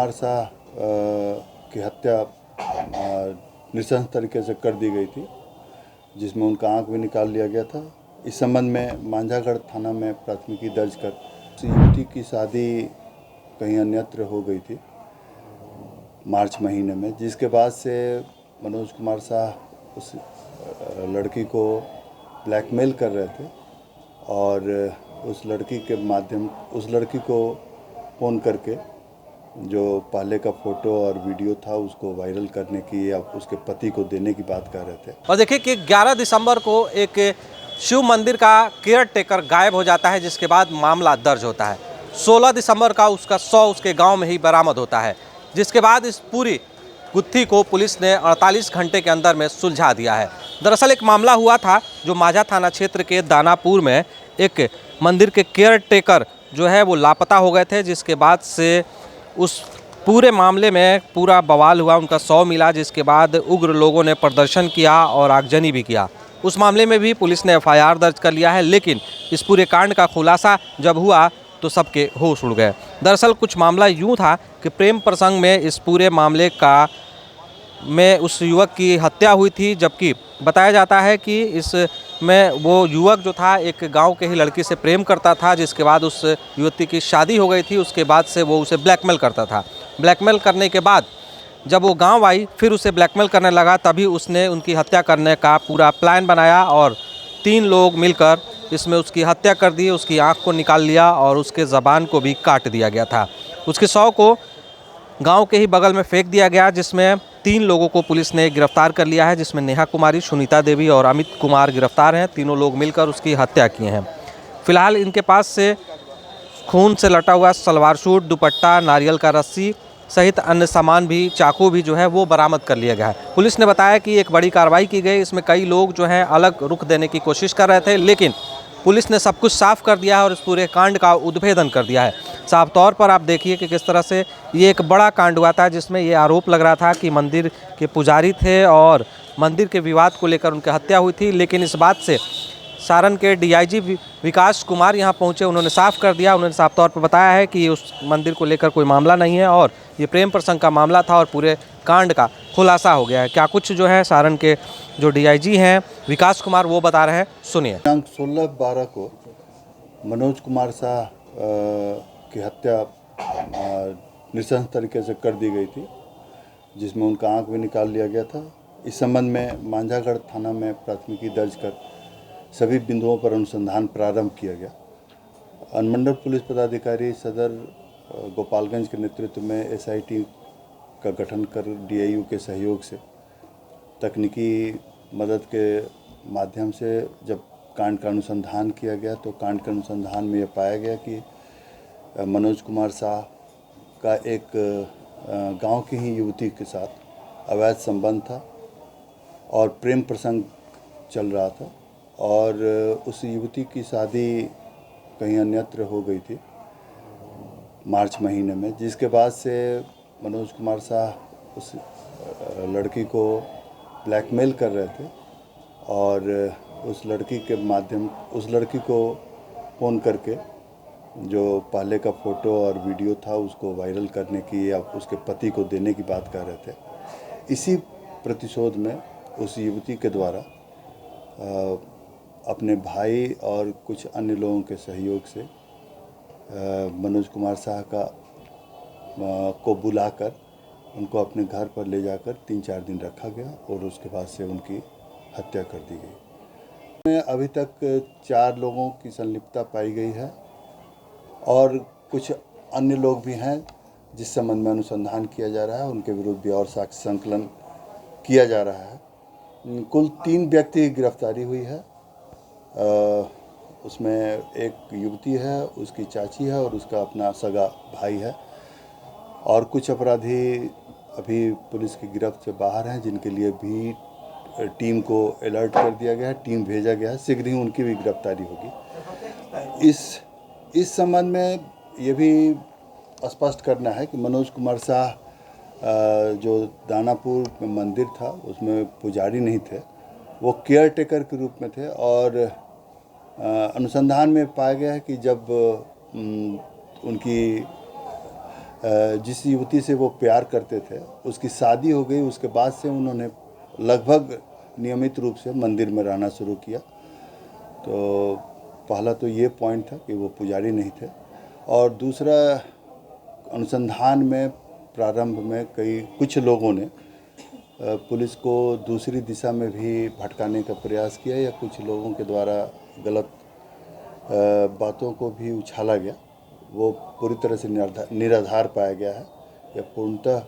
कुमार शाह की हत्या नृशंस तरीके से कर दी गई थी, जिसमें उनका आंख भी निकाल लिया गया था। इस संबंध में मांझागढ़ थाना में प्राथमिकी दर्ज कर युवती की शादी कहीं अन्यत्र हो गई थी मार्च महीने में, जिसके बाद से मनोज कुमार शाह उस लड़की को ब्लैकमेल कर रहे थे और उस लड़की को फ़ोन करके जो पहले का फ़ोटो और वीडियो था उसको वायरल करने की या उसके पति को देने की बात कर रहे थे। और देखिए कि 11 दिसंबर को एक शिव मंदिर का केयर टेकर गायब हो जाता है, जिसके बाद मामला दर्ज होता है। 16 दिसंबर का उसका शव उसके गांव में ही बरामद होता है, जिसके बाद इस पूरी गुत्थी को पुलिस ने 48 घंटे के अंदर में सुलझा दिया है। दरअसल एक मामला हुआ था जो माझा थाना क्षेत्र के दानापुर में एक मंदिर के केयर टेकर जो है वो लापता हो गए थे, जिसके बाद से उस पूरे मामले में पूरा बवाल हुआ। उनका शव मिला, जिसके बाद उग्र लोगों ने प्रदर्शन किया और आगजनी भी किया। उस मामले में भी पुलिस ने FIR दर्ज कर लिया है, लेकिन इस पूरे कांड का खुलासा जब हुआ तो सबके होश उड़ गए। दरअसल कुछ मामला यूं था कि प्रेम प्रसंग में इस पूरे मामले में उस युवक की हत्या हुई थी, जबकि बताया जाता है कि इसमें वो युवक जो था एक गांव के ही लड़की से प्रेम करता था, जिसके बाद उस युवती की शादी हो गई थी। उसके बाद से वो उसे ब्लैकमेल करता था। ब्लैकमेल करने के बाद जब वो गांव आई फिर उसे ब्लैकमेल करने लगा, तभी उसने उनकी हत्या करने का पूरा प्लान बनाया और 3 लोग मिलकर इसमें उसकी हत्या कर दी। उसकी आँख को निकाल लिया और उसके ज़बान को भी काट दिया गया था। उसके शव को गांव के ही बगल में फेंक दिया गया, जिसमें 3 लोगों को पुलिस ने गिरफ्तार कर लिया है, जिसमें नेहा कुमारी, सुनीता देवी और अमित कुमार गिरफ्तार हैं। तीनों लोग मिलकर उसकी हत्या किए हैं। फिलहाल इनके पास से खून से लटा हुआ सलवार सूट, दुपट्टा, नारियल का रस्सी सहित अन्य सामान भी, चाकू भी जो है वो बरामद कर लिया गया है। पुलिस ने बताया कि एक बड़ी कार्रवाई की गई। इसमें कई लोग जो हैं अलग रुख देने की कोशिश कर रहे थे, लेकिन पुलिस ने सब कुछ साफ कर दिया है और इस पूरे कांड का उद्भेदन कर दिया है। साफ तौर पर आप देखिए कि किस तरह से ये एक बड़ा कांड हुआ था, जिसमें ये आरोप लग रहा था कि मंदिर के पुजारी थे और मंदिर के विवाद को लेकर उनकी हत्या हुई थी। लेकिन इस बात से सारण के DIG विकास कुमार यहाँ पहुँचे, उन्होंने साफ कर दिया। उन्होंने साफ तौर पर बताया है कि उस मंदिर को लेकर कोई मामला नहीं है और ये प्रेम प्रसंग का मामला था और पूरे कांड का खुलासा हो गया है। क्या कुछ जो है सारण के जो DIG हैं विकास कुमार वो बता रहे हैं, सुनिए। दिनांक 16/12 को मनोज कुमार शाह की हत्या नृशंस तरीके से कर दी गई थी, जिसमें उनका आंख भी निकाल लिया गया था। इस संबंध में मांझागढ़ थाना में प्राथमिकी दर्ज कर सभी बिंदुओं पर अनुसंधान प्रारंभ किया गया। अनुमंडल पुलिस पदाधिकारी सदर गोपालगंज के नेतृत्व में SIT का गठन कर DIU के सहयोग से तकनीकी मदद के माध्यम से जब कांड का अनुसंधान किया गया तो कांड के अनुसंधान में यह पाया गया कि मनोज कुमार शाह का एक गांव की ही युवती के साथ अवैध संबंध था और प्रेम प्रसंग चल रहा था और उस युवती की शादी कहीं अन्यत्र हो गई थी मार्च महीने में, जिसके बाद से मनोज कुमार शाह उस लड़की को ब्लैकमेल कर रहे थे और उस लड़की को फ़ोन करके जो पहले का फ़ोटो और वीडियो था उसको वायरल करने की या उसके पति को देने की बात कर रहे थे। इसी प्रतिशोध में उस युवती के द्वारा अपने भाई और कुछ अन्य लोगों के सहयोग से मनोज कुमार शाह को बुलाकर उनको अपने घर पर ले जाकर 3-4 दिन रखा गया और उसके बाद से उनकी हत्या कर दी गई। अभी तक 4 लोगों की संलिप्तता पाई गई है और कुछ अन्य लोग भी हैं जिस संबंध में अनुसंधान किया जा रहा है। उनके विरुद्ध भी और साक्ष्य संकलन किया जा रहा है। कुल 3 व्यक्ति की गिरफ्तारी हुई है। उसमें एक युवती है, उसकी चाची है और उसका अपना सगा भाई है और कुछ अपराधी अभी पुलिस की गिरफ्त से बाहर हैं, जिनके लिए भी टीम को अलर्ट कर दिया गया है, टीम भेजा गया है। शीघ्र ही उनकी भी गिरफ्तारी होगी। इस संबंध में ये भी स्पष्ट करना है कि मनोज कुमार शाह जो दानापुर में मंदिर था उसमें पुजारी नहीं थे, वो केयर टेकर के रूप में थे और अनुसंधान में पाया गया है कि जब उनकी जिस युवती से वो प्यार करते थे उसकी शादी हो गई। उसके बाद से उन्होंने लगभग नियमित रूप से मंदिर में रहना शुरू किया। तो पहला तो ये पॉइंट था कि वो पुजारी नहीं थे, और दूसरा अनुसंधान में प्रारंभ में कुछ लोगों ने पुलिस को दूसरी दिशा में भी भटकाने का प्रयास किया, या कुछ लोगों के द्वारा गलत बातों को भी उछाला गया। वो पूरी तरह से निराधार पाया गया है। यह पूर्णतः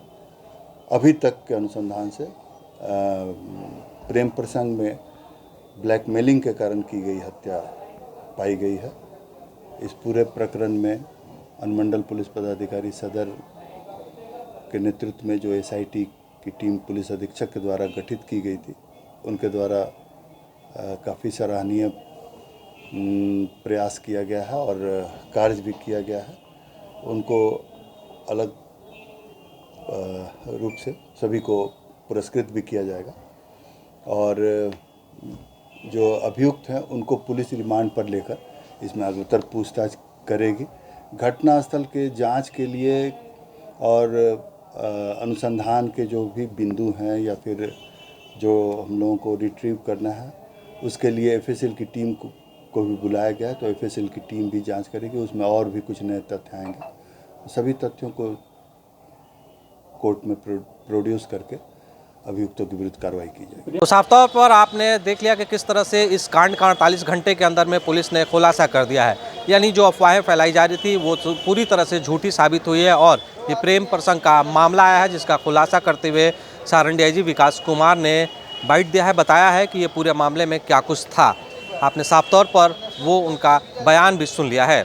अभी तक के अनुसंधान से प्रेम प्रसंग में ब्लैकमेलिंग के कारण की गई हत्या पाई गई है। इस पूरे प्रकरण में अनुमंडल पुलिस पदाधिकारी सदर के नेतृत्व में जो एसआईटी की टीम पुलिस अधीक्षक के द्वारा गठित की गई थी, उनके द्वारा काफ़ी सराहनीय प्रयास किया गया है और कार्य भी किया गया है। उनको अलग रूप से सभी को पुरस्कृत भी किया जाएगा, और जो अभियुक्त हैं उनको पुलिस रिमांड पर लेकर इसमें अग्रतर पूछताछ करेगी। घटनास्थल के जांच के लिए और अनुसंधान के जो भी बिंदु हैं या फिर जो हम लोगों को रिट्रीव करना है, उसके लिए एफएसएल की टीम को भी बुलाया गया है। तो एफएसएल की टीम भी जांच करेगी, उसमें और भी कुछ नए तथ्य आएंगे। सभी तथ्यों को कोर्ट में प्रोड्यूस करके अभियुक्तों के विरुद्ध कार्रवाई की जाएगी। तो साफ तौर पर आपने देख लिया कि किस तरह से इस कांड का 48 घंटे के अंदर में पुलिस ने खुलासा कर दिया है। यानी जो अफवाहें फैलाई जा रही थी वो पूरी तरह से झूठी साबित हुई है, और ये प्रेम प्रसंग का मामला आया है, जिसका खुलासा करते हुए सारण डीआईजी विकास कुमार ने बाइट दिया है, बताया है कि ये पूरे मामले में क्या कुछ था। आपने साफ तौर पर वो उनका बयान भी सुन लिया है।